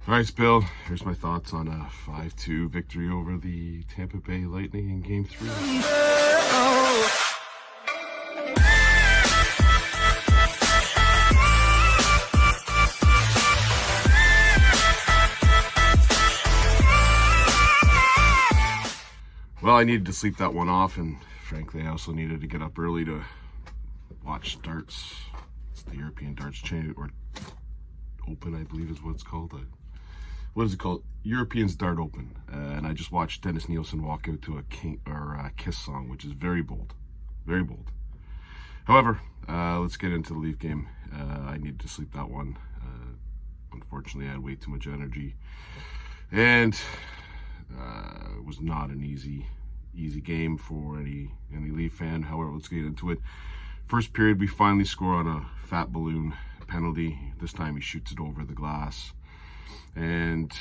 All right, Bill, here's my thoughts on a 5-2 victory over the Tampa Bay Lightning in Game 3. Well, I needed to sleep that one off, and frankly, I also needed to get up early to watch darts. It's the European Darts Chain, or Open, I believe is what it's called. What is it called? Europeans Dart Open. And I just watched Dennis Nielsen walk out to a Kiss song, which is very bold. Very bold. However, let's get into the Leaf game. I needed to sleep that one. Unfortunately, I had way too much energy. And it was not an easy game for any Leaf fan. However, let's get into it. First period, we finally score on a fat balloon penalty. This time he shoots it over the glass. And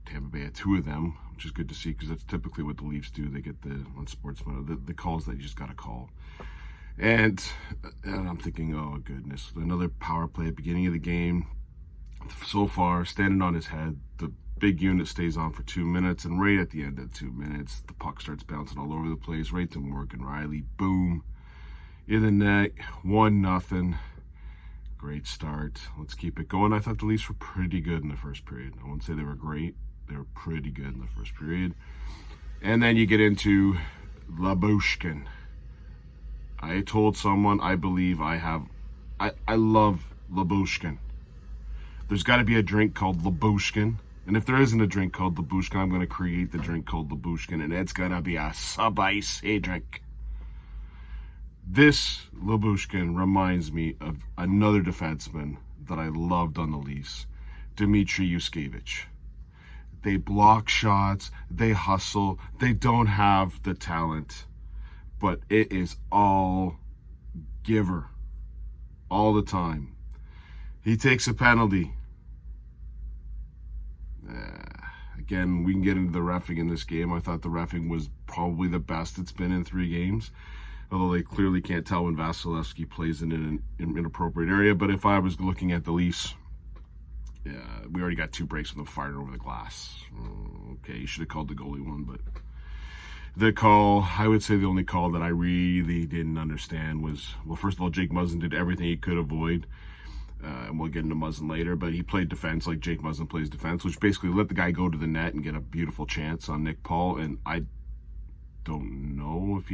Tampa Bay had two of them, which is good to see because that's typically what the Leafs do. They get on Sportsman, the calls that you just got to call. And I'm thinking, oh, goodness, another power play at the beginning of the game. So far, standing on his head, the big unit stays on for 2 minutes, and right at the end of 2 minutes, the puck starts bouncing all over the place, right to Morgan Riley. Boom. In the net, 1-0. Great start. Let's keep it going. I thought the Leafs were pretty good in the first period. I wouldn't say they were great. They were pretty good in the first period. And then you get into Lyubushkin. I told someone I love Lyubushkin. There's got to be a drink called Lyubushkin. And if there isn't a drink called Lyubushkin, I'm going to create the drink called Lyubushkin. And it's going to be a sub-ice drink. This Lyubushkin reminds me of another defenseman that I loved on the Leafs, Dmitry Yushkevich. They block shots, they hustle, they don't have the talent, but it is all giver, all the time. He takes a penalty. Again, we can get into the reffing in this game. I thought the reffing was probably the best it's been in 3 games. Although they clearly can't tell when Vasilevsky plays in an inappropriate area. But if I was looking at the Leafs, we already got 2 breaks with them firing over the glass. Okay, you should have called the goalie one. But the call, I would say the only call that I really didn't understand was, well, first of all, Jake Muzzin did everything he could avoid. And we'll get into Muzzin later. But he played defense like Jake Muzzin plays defense, which basically let the guy go to the net and get a beautiful chance on Nick Paul. And I don't know if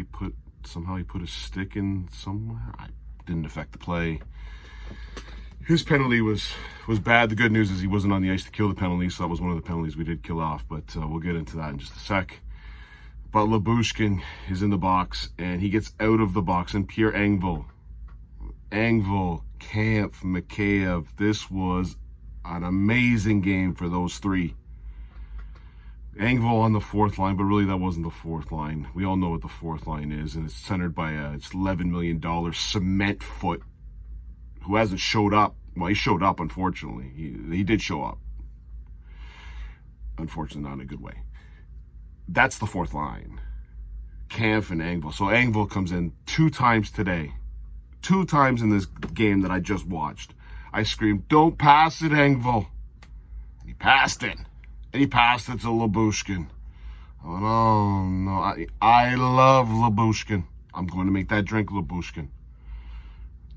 somehow he put a stick in somewhere. I didn't affect the play. His penalty was bad. The good news is he wasn't on the ice to kill the penalty, so that was one of the penalties we did kill off, but we'll get into that in just a sec. But Lyubushkin is in the box, and he gets out of the box, and Pierre Engvall, Kampf, Mikheyev, this was an amazing game for those 3. Engvall on the 4th line, but really that wasn't the 4th line. We all know what the 4th line is, and it's centered by it's $11 million cement foot who hasn't showed up. Well, he showed up, unfortunately. He did show up. Unfortunately, not in a good way. That's the 4th line. Kampf and Engvall. So Engvall comes in 2 times today. 2 times in this game that I just watched. I screamed, "Don't pass it, Engvall." And he passed it. And he passed it to Lyubushkin. Oh, no. I love Lyubushkin. I'm going to make that drink Lyubushkin.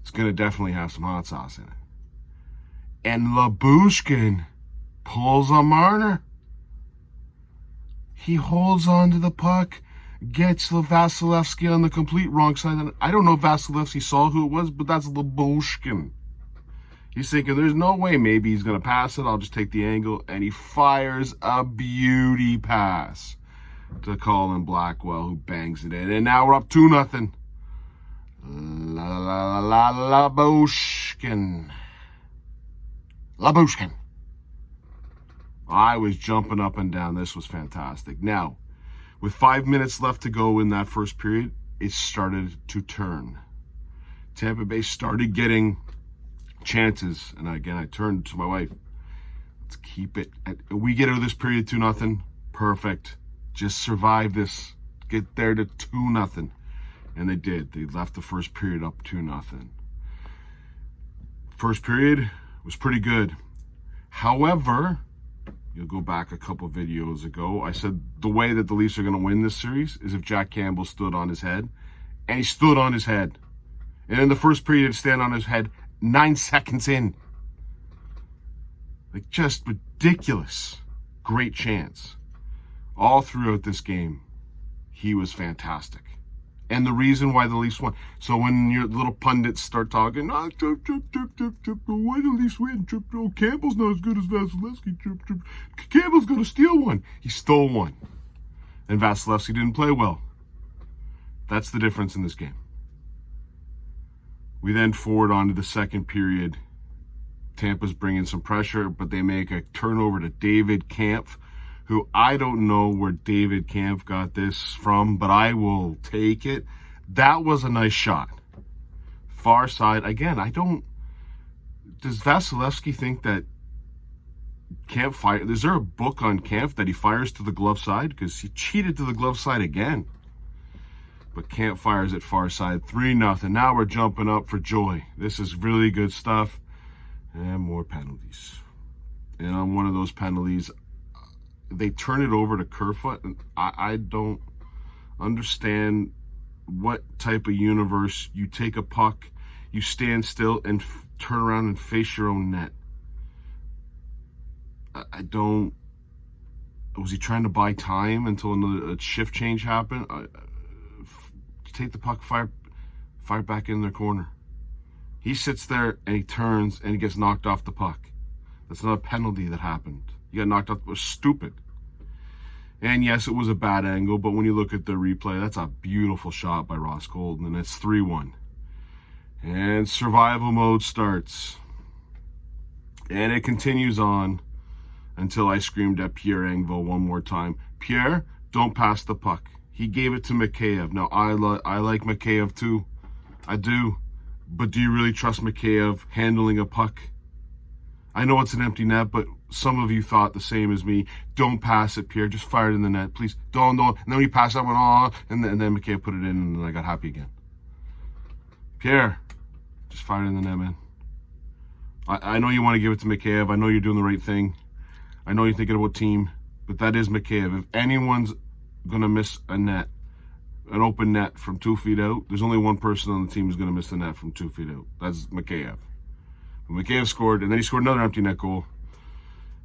It's going to definitely have some hot sauce in it. And Lyubushkin pulls a Marner. He holds on to the puck, gets Vasilevsky on the complete wrong side. I don't know if Vasilevsky saw who it was, but that's Lyubushkin. He's thinking, there's no way maybe he's going to pass it. I'll just take the angle. And he fires a beauty pass to Colin Blackwell, who bangs it in. And now we're up 2-0. Lyubushkin. I was jumping up and down. This was fantastic. Now, with 5 minutes left to go in that first period, it started to turn. Tampa Bay started getting chances, and again I turned to my wife, let's keep it we get out of this period 2-0, perfect, just survive this, get there to 2-0. And they did. They left the first period up 2-0. First period was pretty good. However, you'll go back a couple videos ago, I said the way that the Leafs are going to win this series is if Jack Campbell stood on his head. And he stood on his head. And in the first period, stand on his head 9 seconds in. Like, just ridiculous. Great chance. All throughout this game, he was fantastic. And the reason why the Leafs won. So when your little pundits start talking, why the Leafs win? Oh, Campbell's not as good as Vasilevsky. Campbell's going to steal one. He stole one. And Vasilevsky didn't play well. That's the difference in this game. We then forward on to the second period. Tampa's bringing some pressure, but they make a turnover to David Kampf, who I don't know where David Kampf got this from, but I will take it. That was a nice shot. Far side. Again, does Vasilevsky think that Kampf fire? Is there a book on Kampf that he fires to the glove side? Because he cheated to the glove side again. But Kampf fires at far side. 3-0. Now we're jumping up for joy. This is really good stuff. And more penalties. And on one of those penalties, they turn it over to Kerfoot, and I don't understand what type of universe you take a puck, you stand still, and turn around and face your own net. I don't... Was he trying to buy time until a shift change happened? Take the puck, fire back in their corner. He sits there, and he turns, and he gets knocked off the puck. That's not a penalty that happened. You got knocked out. It was stupid. And yes, it was a bad angle, but when you look at the replay, that's a beautiful shot by Ross Colton, and it's 3-1. And survival mode starts. And it continues on until I screamed at Pierre Engvall one more time. Pierre, don't pass the puck. He gave it to Mikheyev. Now, I like Mikheyev too. I do. But do you really trust Mikheyev handling a puck? I know it's an empty net, but some of you thought the same as me. Don't pass it, Pierre. Just fire it in the net, please. Don't. And then when you pass that one, and then Mikheyev put it in, and I got happy again. Pierre, just fire it in the net, man. I know you want to give it to Mikheyev. I know you're doing the right thing. I know you're thinking about team, but that is Mikheyev. If anyone's going to miss a net, an open net from 2 feet out, there's only one person on the team who's going to miss the net from 2 feet out. That's Mikheyev. Mikheyev scored, and then he scored another empty net goal.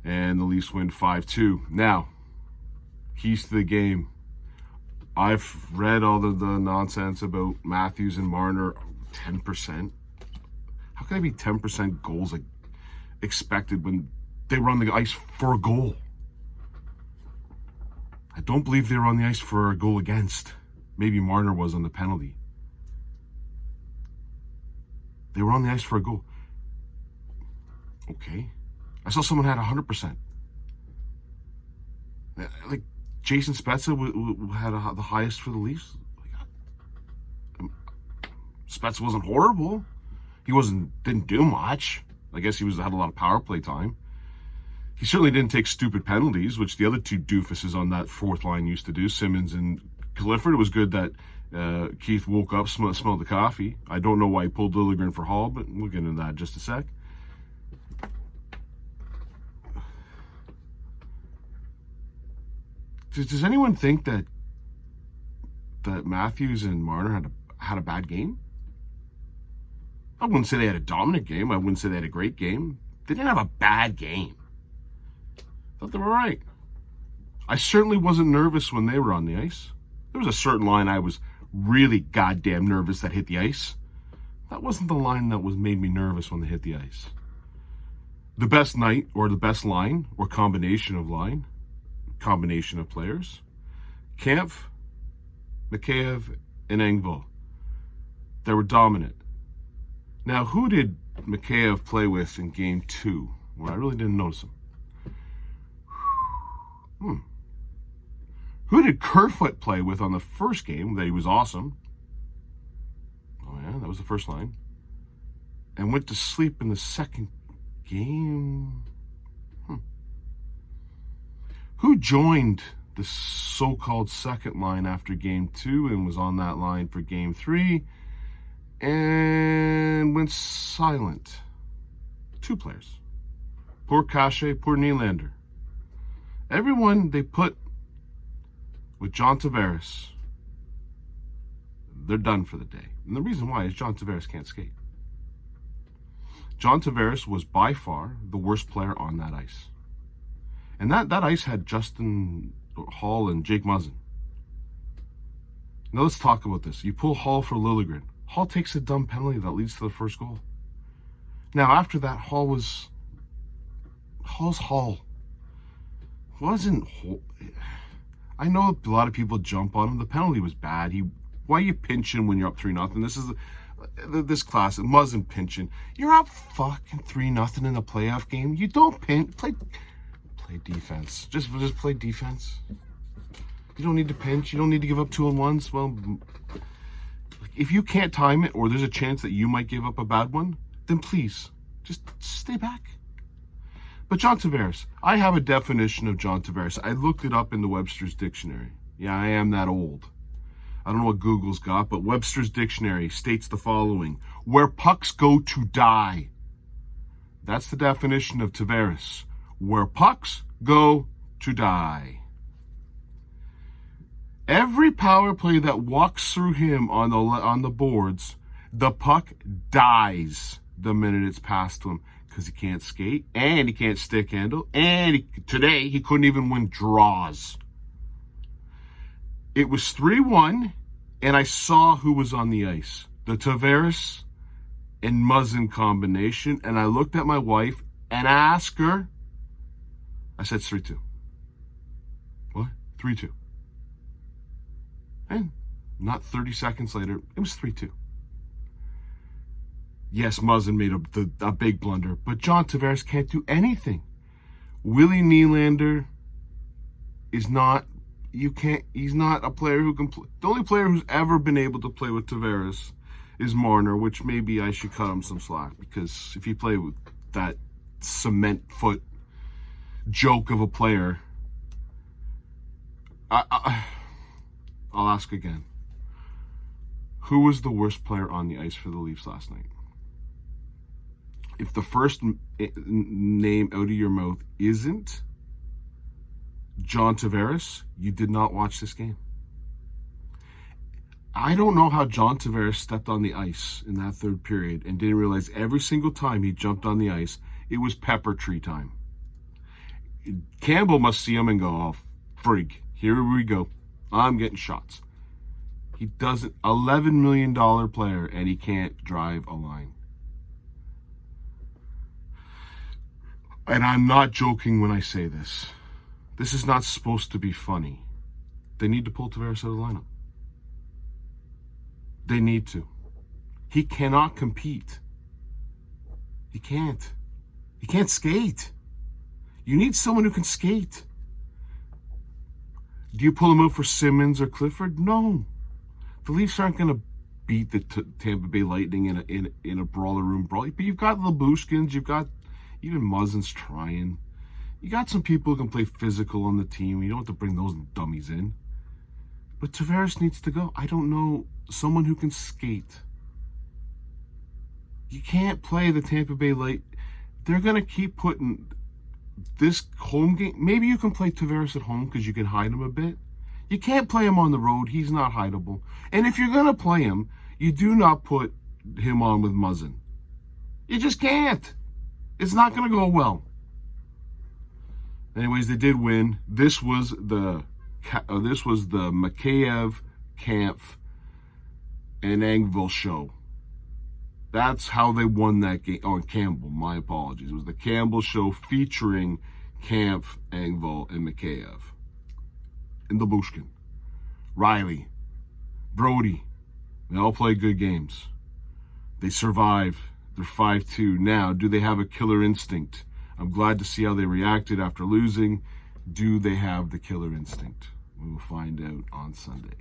And the Leafs win 5-2. Now, keys to the game. I've read all the nonsense about Matthews and Marner. 10%. How can I be 10% goals expected when they were on the ice for a goal? I don't believe they were on the ice for a goal against. Maybe Marner was on the penalty. They were on the ice for a goal. Okay. I saw someone had 100%. Like, Jason Spezza had the highest for the Leafs. Spezza wasn't horrible. He didn't do much. I guess he had a lot of power play time. He certainly didn't take stupid penalties, which the other two doofuses on that fourth line used to do, Simmons and Clifford. It was good that Keith woke up, smelled the coffee. I don't know why he pulled Liljegren for Hall, but we'll get into that in just a sec. Does anyone think that Matthews and Marner had a bad game? I wouldn't say they had a dominant game. I wouldn't say they had a great game. They didn't have a bad game. I thought they were right. I certainly wasn't nervous when they were on the ice. There was a certain line I was really goddamn nervous that hit the ice. That wasn't the line that made me nervous when they hit the ice. The best night, or the best line, or combination of players, Kampf, Mikheyev, and Engvall. They were dominant. Now, who did Mikheyev play with in Game 2? Well, I really didn't notice him. Who did Kerfoot play with on the first game that he was awesome? Oh, yeah, that was the first line. And went to sleep in the second game? Who joined the so-called second line after Game 2 and was on that line for Game 3 and went silent? 2 players. poor Cachet, poor Nylander. Everyone they put with John Tavares, they're done for the day. And the reason why is John Tavares can't skate. John Tavares was by far the worst player on that ice. And that ice had Justin Hall and Jake Muzzin. Now let's talk about this. You pull Hall for Liljegren. Hall takes a dumb penalty that leads to the first goal. Now after that, Hall's Hall. Wasn't I know a lot of people jump on him. The penalty was bad. Why are you pinching when you're up 3-0? This is this classic Muzzin pinching. You're up fucking 3-0 in a playoff game. You don't pinch. Play defense. Just play defense. You don't need to pinch. You don't need to give up 2-on-1s. Well, if you can't time it, or there's a chance that you might give up a bad one, then please just stay back. But John Tavares, I have a definition of John Tavares. I looked it up in the Webster's Dictionary. Yeah, I am that old. I don't know what Google's got, but Webster's Dictionary states the following: where pucks go to die. That's the definition of Tavares. Where pucks go to die. Every power play that walks through him on the boards, the puck dies the minute it's passed to him, because he can't skate and he can't stick handle, and today he couldn't even win draws. It was 3-1, and I saw who was on the ice. The Tavares and Muzzin combination, and I looked at my wife and asked her, I said, it's 3-2. What? 3-2. And not 30 seconds later, it was 3-2. Yes, Muzzin made a big blunder, but John Tavares can't do anything. Willie Nylander is not, he's not a player who can play. The only player who's ever been able to play with Tavares is Marner, which maybe I should cut him some slack, because if you play with that cement foot joke of a player, I'll ask again. Who was the worst player on the ice for the Leafs last night? If the first name out of your mouth isn't John Tavares, you did not watch this game. I don't know how John Tavares stepped on the ice in that third period and didn't realize every single time he jumped on the ice, it was pepper tree time. Campbell must see him and go, oh, frig, here we go. I'm getting shots. He doesn't, $11 million player, and he can't drive a line. And I'm not joking when I say this. This is not supposed to be funny. They need to pull Tavares out of the lineup. They need to. He cannot compete. He can't. He can't skate. You need someone who can skate. Do you pull him out for Simmons or Clifford? No. The Leafs aren't going to beat the Tampa Bay Lightning in a brawler room brawl. But you've got Labushkins, you've got even Muzzin's trying. You got some people who can play physical on the team. You don't have to bring those dummies in. But Tavares needs to go. I don't know, someone who can skate. You can't play the Tampa Bay Light. They're going to keep putting this home game. Maybe you can play Tavares at home because you can hide him a bit. You can't play him on the road. He's not hideable. And if you're going to play him, you do not put him on with Muzzin. You just can't. It's not going to go well. Anyways, they did win. This was the Mikheyev, Kampf, and Engvall show. That's how they won that game. Oh, Campbell, my apologies. It was the Campbell show featuring Kampf, Engvall, and Mikheyev. And Labushkin. Riley. Brody. They all play good games. They survive. They're 5-2. Now, do they have a killer instinct? I'm glad to see how they reacted after losing. Do they have the killer instinct? We will find out on Sunday.